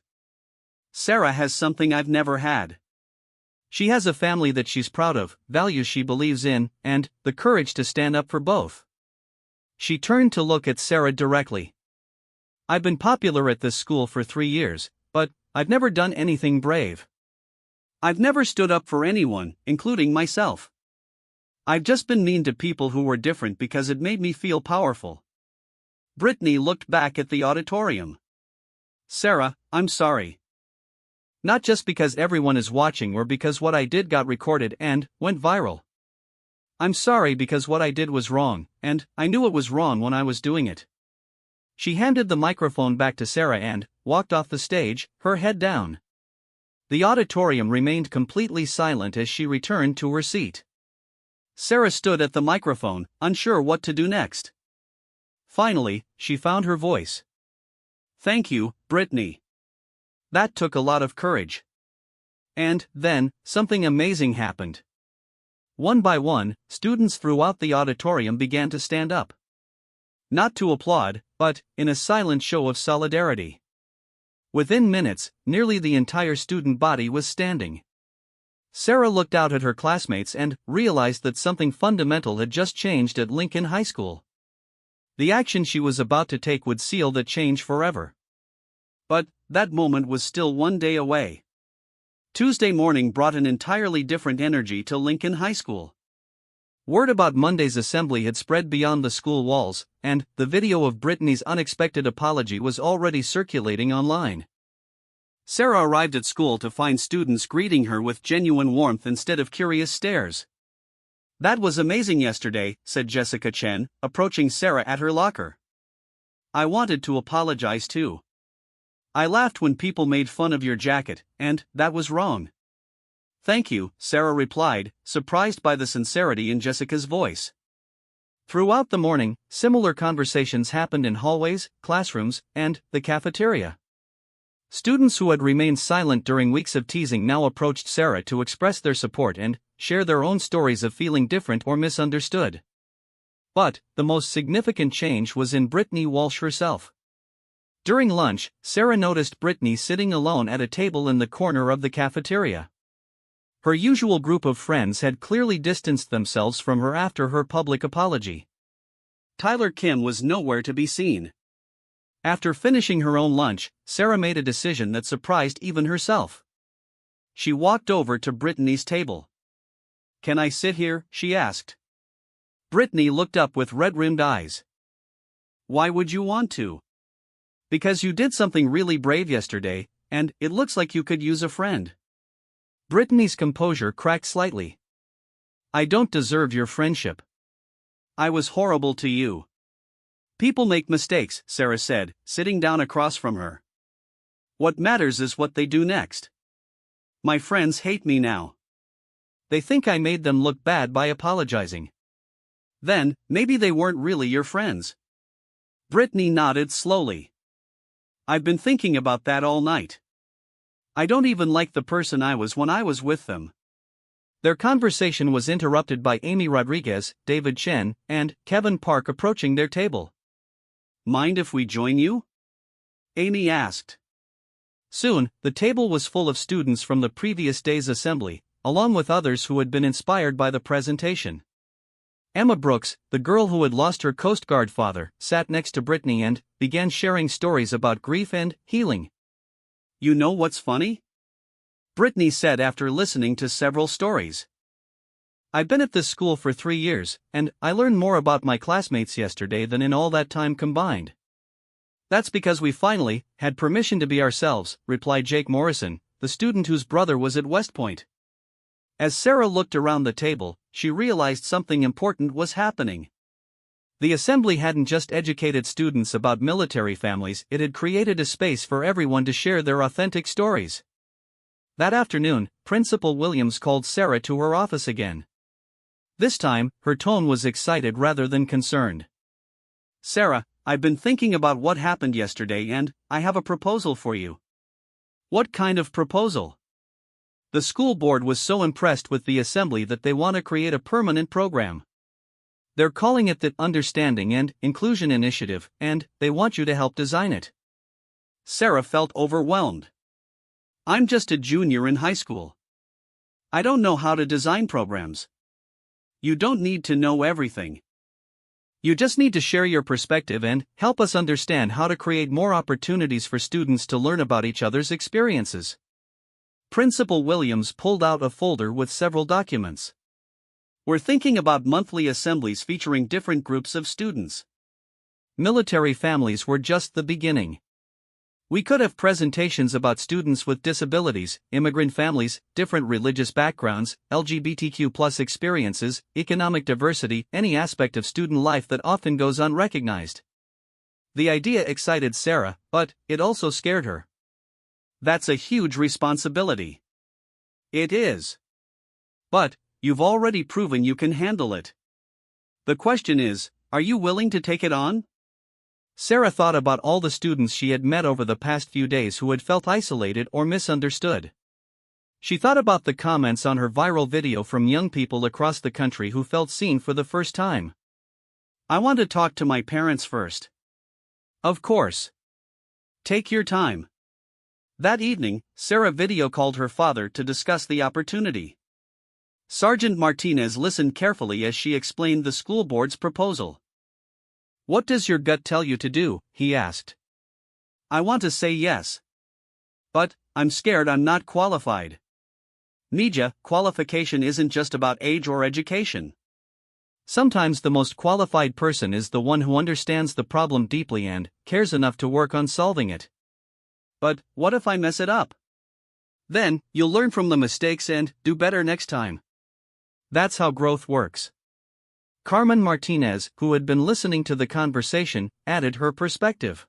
Sarah has something I've never had. She has a family that she's proud of, values she believes in, and the courage to stand up for both." She turned to look at Sarah directly. "I've been popular at this school for 3 years, but I've never done anything brave. I've never stood up for anyone, including myself. I've just been mean to people who were different because it made me feel powerful." Brittany looked back at the auditorium. "Sarah, I'm sorry. Not just because everyone is watching or because what I did got recorded and went viral. I'm sorry because what I did was wrong, and I knew it was wrong when I was doing it." She handed the microphone back to Sarah and walked off the stage, her head down. The auditorium remained completely silent as she returned to her seat. Sarah stood at the microphone, unsure what to do next. Finally, she found her voice. "Thank you, Brittany. That took a lot of courage." And then, something amazing happened. One by one, students throughout the auditorium began to stand up. Not to applaud, but in a silent show of solidarity. Within minutes, nearly the entire student body was standing. Sarah looked out at her classmates and realized that something fundamental had just changed at Lincoln High School. The action she was about to take would seal that change forever. But that moment was still one day away. Tuesday morning brought an entirely different energy to Lincoln High School. Word about Monday's assembly had spread beyond the school walls, and the video of Brittany's unexpected apology was already circulating online. Sarah arrived at school to find students greeting her with genuine warmth instead of curious stares. "That was amazing yesterday," said Jessica Chen, approaching Sarah at her locker. "I wanted to apologize too. I laughed when people made fun of your jacket, and that was wrong." "Thank you," Sarah replied, surprised by the sincerity in Jessica's voice. Throughout the morning, similar conversations happened in hallways, classrooms, and the cafeteria. Students who had remained silent during weeks of teasing now approached Sarah to express their support and share their own stories of feeling different or misunderstood. But the most significant change was in Brittany Walsh herself. During lunch, Sarah noticed Brittany sitting alone at a table in the corner of the cafeteria. Her usual group of friends had clearly distanced themselves from her after her public apology. Tyler Kim was nowhere to be seen. After finishing her own lunch, Sarah made a decision that surprised even herself. She walked over to Brittany's table. "Can I sit here?" she asked. Brittany looked up with red-rimmed eyes. "Why would you want to?" "Because you did something really brave yesterday, and it looks like you could use a friend." Brittany's composure cracked slightly. "I don't deserve your friendship. I was horrible to you." "People make mistakes," Sarah said, sitting down across from her. "What matters is what they do next. My friends hate me now. They think I made them look bad by apologizing. Then, maybe they weren't really your friends." Brittany nodded slowly. "I've been thinking about that all night. I don't even like the person I was when I was with them." Their conversation was interrupted by Amy Rodriguez, David Chen, and Kevin Park approaching their table. "Mind if we join you?" Amy asked. Soon, the table was full of students from the previous day's assembly, along with others who had been inspired by the presentation. Emma Brooks, the girl who had lost her Coast Guard father, sat next to Brittany and began sharing stories about grief and healing. "You know what's funny?" Brittany said after listening to several stories. "I've been at this school for 3 years, and I learned more about my classmates yesterday than in all that time combined." "That's because we finally had permission to be ourselves," replied Jake Morrison, the student whose brother was at West Point. As Sarah looked around the table, she realized something important was happening. The assembly hadn't just educated students about military families, it had created a space for everyone to share their authentic stories. That afternoon, Principal Williams called Sarah to her office again. This time, her tone was excited rather than concerned. "Sarah, I've been thinking about what happened yesterday and I have a proposal for you." "What kind of proposal?" "The school board was so impressed with the assembly that they want to create a permanent program. They're calling it the Understanding and Inclusion Initiative, and they want you to help design it." Sarah felt overwhelmed. "I'm just a junior in high school. I don't know how to design programs." "You don't need to know everything. You just need to share your perspective and help us understand how to create more opportunities for students to learn about each other's experiences." Principal Williams pulled out a folder with several documents. "We're thinking about monthly assemblies featuring different groups of students. Military families were just the beginning. We could have presentations about students with disabilities, immigrant families, different religious backgrounds, LGBTQ+ experiences, economic diversity, any aspect of student life that often goes unrecognized." The idea excited Sarah, but it also scared her. "That's a huge responsibility." "It is. But you've already proven you can handle it. The question is, are you willing to take it on?" Sarah thought about all the students she had met over the past few days who had felt isolated or misunderstood. She thought about the comments on her viral video from young people across the country who felt seen for the first time. "I want to talk to my parents first." "Of course. Take your time." That evening, Sarah video called her father to discuss the opportunity. Sergeant Martinez listened carefully as she explained the school board's proposal. "What does your gut tell you to do?" he asked. "I want to say yes. But I'm scared I'm not qualified." "Mija, qualification isn't just about age or education. Sometimes the most qualified person is the one who understands the problem deeply and cares enough to work on solving it." "But what if I mess it up?" "Then, you'll learn from the mistakes and do better next time. That's how growth works." Carmen Martinez, who had been listening to the conversation, added her perspective.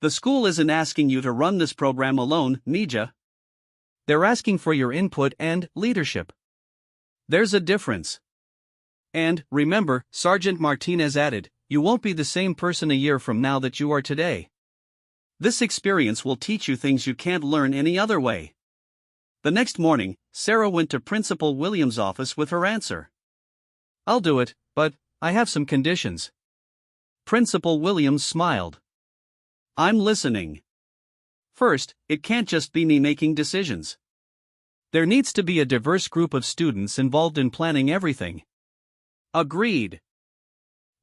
"The school isn't asking you to run this program alone, Mija. They're asking for your input and leadership. There's a difference. And, remember," Sergeant Martinez added, "you won't be the same person a year from now that you are today." This experience will teach you things you can't learn any other way. The next morning, Sarah went to Principal Williams' office with her answer. I'll do it, but I have some conditions. Principal Williams smiled. I'm listening. First, it can't just be me making decisions. There needs to be a diverse group of students involved in planning everything. Agreed.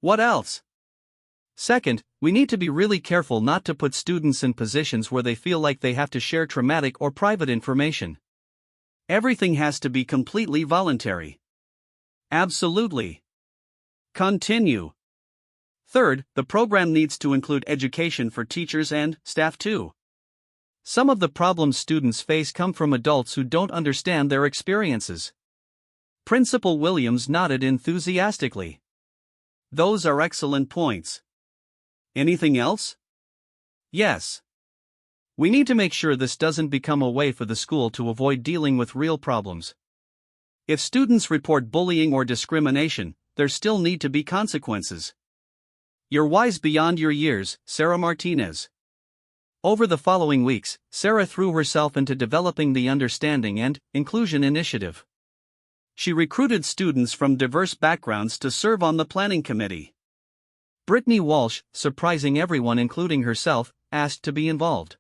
What else? Second, we need to be really careful not to put students in positions where they feel like they have to share traumatic or private information. Everything has to be completely voluntary. Absolutely. Continue. Third, the program needs to include education for teachers and staff too. Some of the problems students face come from adults who don't understand their experiences. Principal Williams nodded enthusiastically. Those are excellent points. Anything else? Yes. We need to make sure this doesn't become a way for the school to avoid dealing with real problems. If students report bullying or discrimination, there still need to be consequences. You're wise beyond your years, Sarah Martinez. Over the following weeks, Sarah threw herself into developing the Understanding and Inclusion Initiative. She recruited students from diverse backgrounds to serve on the planning committee. Brittany Walsh, surprising everyone including herself, asked to be involved.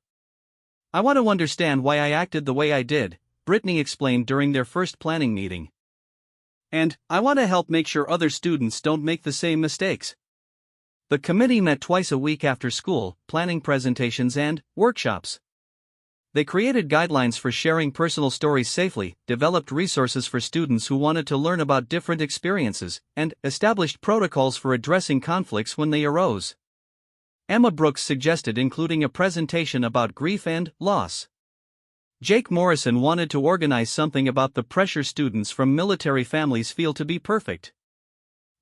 I want to understand why I acted the way I did, Brittany explained during their first planning meeting. And I want to help make sure other students don't make the same mistakes. The committee met twice a week after school, planning presentations and workshops. They created guidelines for sharing personal stories safely, developed resources for students who wanted to learn about different experiences, and established protocols for addressing conflicts when they arose. Emma Brooks suggested including a presentation about grief and loss. Jake Morrison wanted to organize something about the pressure students from military families feel to be perfect.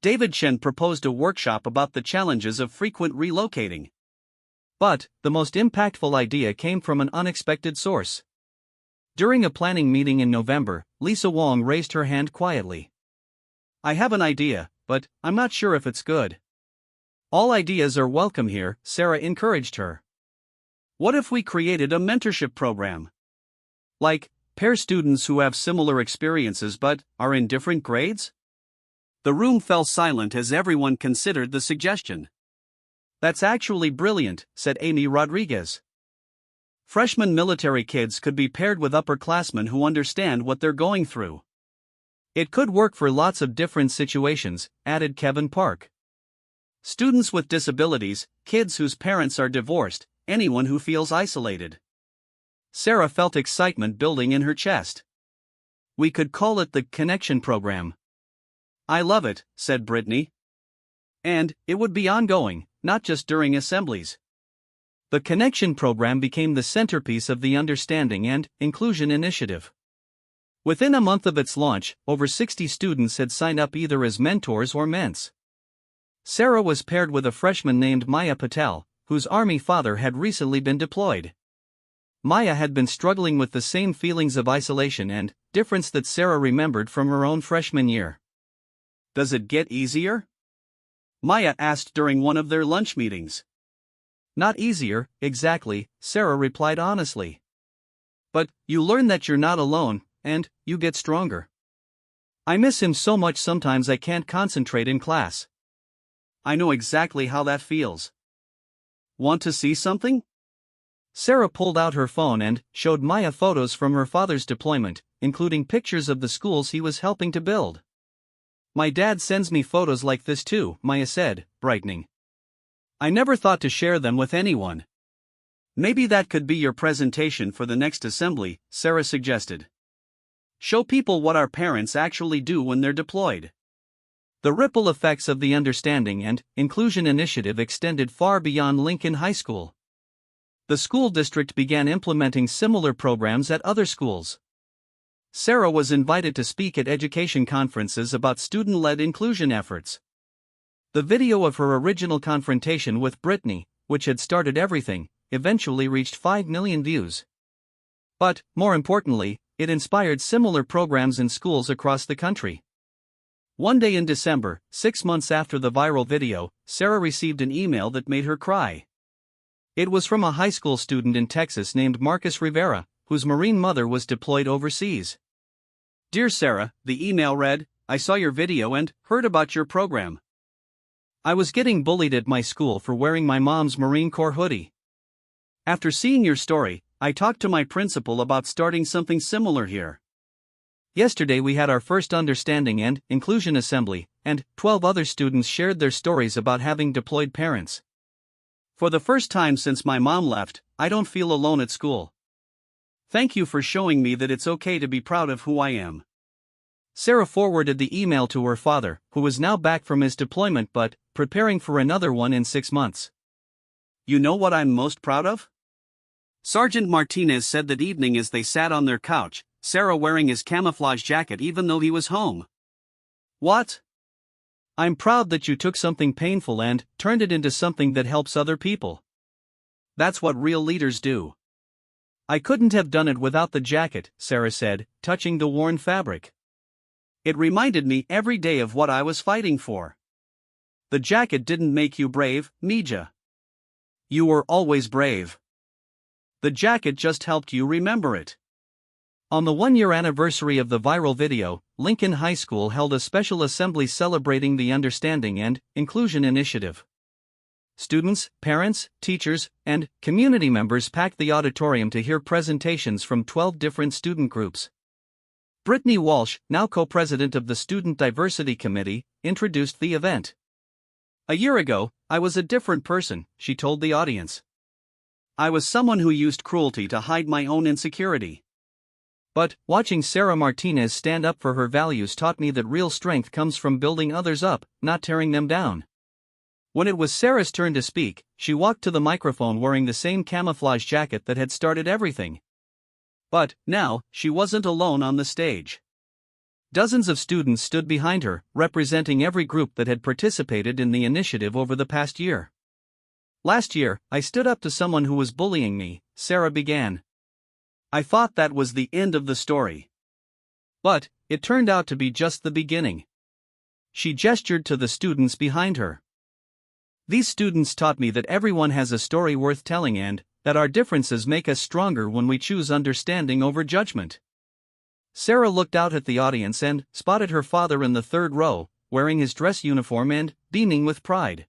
David Chen proposed a workshop about the challenges of frequent relocating. But, the most impactful idea came from an unexpected source. During a planning meeting in November, Lisa Wong raised her hand quietly. I have an idea, but I'm not sure if it's good. All ideas are welcome here, Sarah encouraged her. What if we created a mentorship program? Like, pair students who have similar experiences but are in different grades? The room fell silent as everyone considered the suggestion. That's actually brilliant, said Amy Rodriguez. Freshman military kids could be paired with upperclassmen who understand what they're going through. It could work for lots of different situations, added Kevin Park. Students with disabilities, kids whose parents are divorced, anyone who feels isolated. Sarah felt excitement building in her chest. We could call it the Connection Program. I love it, said Brittany. And it would be ongoing, not just during assemblies. The Connection Program became the centerpiece of the Understanding and Inclusion Initiative. Within a month of its launch, over 60 students had signed up either as mentors or ments. Sarah was paired with a freshman named Maya Patel, whose Army father had recently been deployed. Maya had been struggling with the same feelings of isolation and difference that Sarah remembered from her own freshman year. Does it get easier? Maya asked during one of their lunch meetings. Not easier, exactly, Sarah replied honestly. But you learn that you're not alone, and you get stronger. I miss him so much sometimes I can't concentrate in class. I know exactly how that feels. Want to see something? Sarah pulled out her phone and showed Maya photos from her father's deployment, including pictures of the schools he was helping to build. My dad sends me photos like this too, Maya said, brightening. I never thought to share them with anyone. Maybe that could be your presentation for the next assembly, Sarah suggested. Show people what our parents actually do when they're deployed. The ripple effects of the Understanding and Inclusion Initiative extended far beyond Lincoln High School. The school district began implementing similar programs at other schools. Sarah was invited to speak at education conferences about student-led inclusion efforts. The video of her original confrontation with Brittany, which had started everything, eventually reached 5 million views. But, more importantly, it inspired similar programs in schools across the country. One day in December, 6 months after the viral video, Sarah received an email that made her cry. It was from a high school student in Texas named Marcus Rivera, whose Marine mother was deployed overseas. Dear Sarah, the email read, I saw your video and heard about your program. I was getting bullied at my school for wearing my mom's Marine Corps hoodie. After seeing your story, I talked to my principal about starting something similar here. Yesterday we had our first understanding and inclusion assembly, and 12 other students shared their stories about having deployed parents. For the first time since my mom left, I don't feel alone at school. Thank you for showing me that it's okay to be proud of who I am. Sarah forwarded the email to her father, who is now back from his deployment but preparing for another one in 6 months. You know what I'm most proud of? Sergeant Martinez said that evening as they sat on their couch, Sarah wearing his camouflage jacket even though he was home. What? I'm proud that you took something painful and turned it into something that helps other people. That's what real leaders do. I couldn't have done it without the jacket, Sarah said, touching the worn fabric. It reminded me every day of what I was fighting for. The jacket didn't make you brave, Mija. You were always brave. The jacket just helped you remember it. On the one-year anniversary of the viral video, Lincoln High School held a special assembly celebrating the Understanding and Inclusion Initiative. Students, parents, teachers, and community members packed the auditorium to hear presentations from 12 different student groups. Brittany Walsh, now co-president of the Student Diversity Committee, introduced the event. A year ago, I was a different person, she told the audience. I was someone who used cruelty to hide my own insecurity. But watching Sarah Martinez stand up for her values taught me that real strength comes from building others up, not tearing them down. When it was Sarah's turn to speak, she walked to the microphone wearing the same camouflage jacket that had started everything. But now, she wasn't alone on the stage. Dozens of students stood behind her, representing every group that had participated in the initiative over the past year. Last year, I stood up to someone who was bullying me, Sarah began. I thought that was the end of the story. But it turned out to be just the beginning. She gestured to the students behind her. These students taught me that everyone has a story worth telling and that our differences make us stronger when we choose understanding over judgment. Sarah looked out at the audience and spotted her father in the third row, wearing his dress uniform and beaming with pride.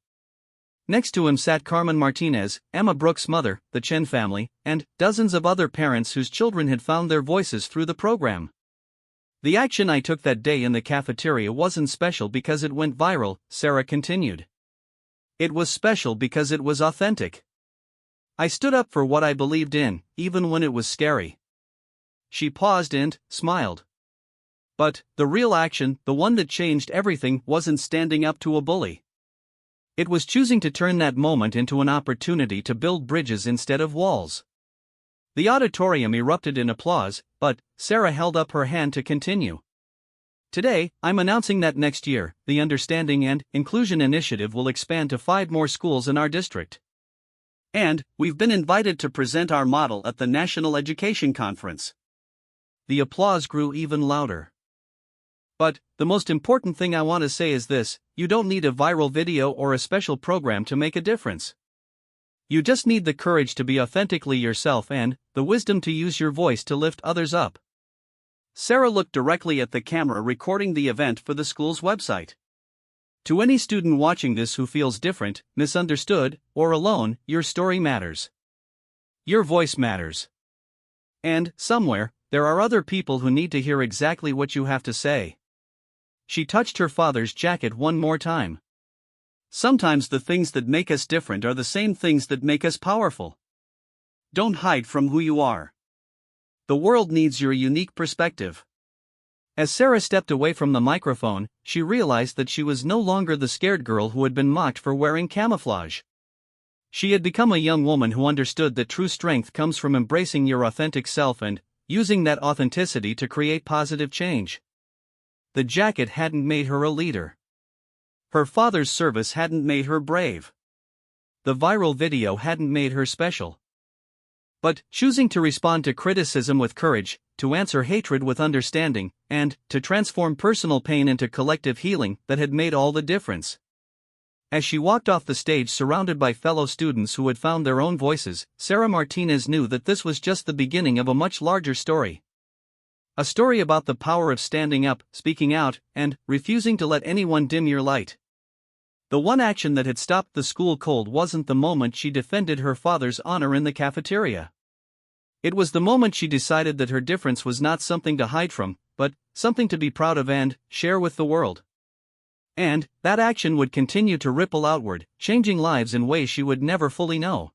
Next to him sat Carmen Martinez, Emma Brooks' mother, the Chen family, and dozens of other parents whose children had found their voices through the program. The action I took that day in the cafeteria wasn't special because it went viral, Sarah continued. It was special because it was authentic. I stood up for what I believed in, even when it was scary. She paused and smiled. But the real action, the one that changed everything, wasn't standing up to a bully. It was choosing to turn that moment into an opportunity to build bridges instead of walls. The auditorium erupted in applause, but Sarah held up her hand to continue. Today, I'm announcing that next year, the Understanding and Inclusion Initiative will expand to 5 more schools in our district. And we've been invited to present our model at the National Education Conference. The applause grew even louder. But the most important thing I want to say is this: you don't need a viral video or a special program to make a difference. You just need the courage to be authentically yourself and the wisdom to use your voice to lift others up. Sarah looked directly at the camera recording the event for the school's website. To any student watching this who feels different, misunderstood, or alone, your story matters. Your voice matters. And, somewhere, there are other people who need to hear exactly what you have to say. She touched her father's jacket one more time. Sometimes the things that make us different are the same things that make us powerful. Don't hide from who you are. The world needs your unique perspective. As Sarah stepped away from the microphone, she realized that she was no longer the scared girl who had been mocked for wearing camouflage. She had become a young woman who understood that true strength comes from embracing your authentic self and using that authenticity to create positive change. The jacket hadn't made her a leader. Her father's service hadn't made her brave. The viral video hadn't made her special. But choosing to respond to criticism with courage, to answer hatred with understanding, and to transform personal pain into collective healing, that had made all the difference. As she walked off the stage surrounded by fellow students who had found their own voices, Sarah Martinez knew that this was just the beginning of a much larger story. A story about the power of standing up, speaking out, and refusing to let anyone dim your light. The one action that had stopped the school cold wasn't the moment she defended her father's honor in the cafeteria. It was the moment she decided that her difference was not something to hide from, but something to be proud of and share with the world. And that action would continue to ripple outward, changing lives in ways she would never fully know.